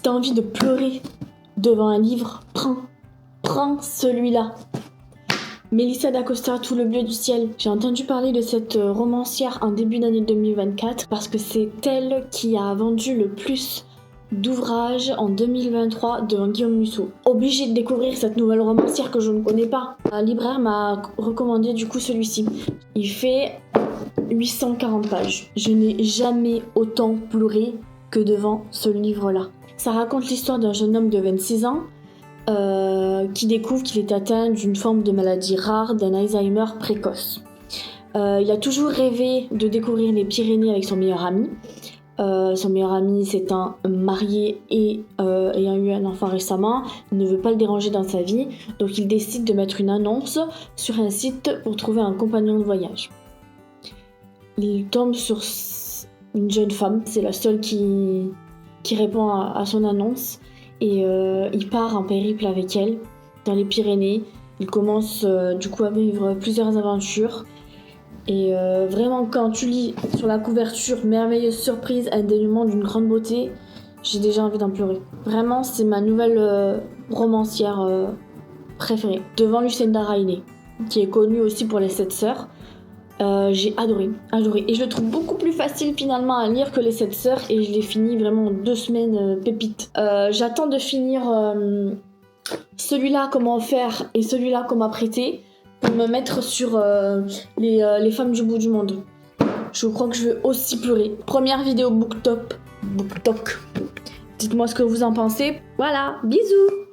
t'as envie de pleurer devant un livre, prends celui-là. Mélissa d'Acosta, Tout le bleu du ciel. J'ai entendu parler de cette romancière en début d'année 2024 parce que c'est elle qui a vendu le plus d'ouvrages en 2023 devant Guillaume Musso. Obligée de découvrir cette nouvelle romancière que je ne connais pas. Un libraire m'a recommandé du coup celui-ci. Il fait 840 pages. Je n'ai jamais autant pleuré que devant ce livre-là. Ça raconte l'histoire d'un jeune homme de 26 ans qui découvre qu'il est atteint d'une forme de maladie rare, d'un Alzheimer précoce. Il a toujours rêvé de découvrir les Pyrénées avec son meilleur ami. Son meilleur ami s'étant marié et ayant eu un enfant récemment, il ne veut pas le déranger dans sa vie, donc il décide de mettre une annonce sur un site pour trouver un compagnon de voyage. Il tombe sur une jeune femme, c'est la seule qui répond à son annonce. Et il part en périple avec elle dans les Pyrénées. Il commence du coup à vivre plusieurs aventures. Et vraiment, quand tu lis sur la couverture, merveilleuse surprise, un dénouement d'une grande beauté, j'ai déjà envie d'en pleurer. Vraiment, c'est ma nouvelle romancière préférée. Devant Lucinda Riley, qui est connue aussi pour Les 7 sœurs. J'ai adoré. Et je le trouve beaucoup plus facile finalement à lire que Les 7 sœurs et je l'ai fini vraiment en 2 semaines pépite. J'attends de finir celui-là qu'on m'a offert et celui-là qu'on m'a prêté pour me mettre sur les femmes du bout du monde. Je crois que je vais aussi pleurer. Première vidéo BookTok. Dites-moi ce que vous en pensez. Voilà, bisous.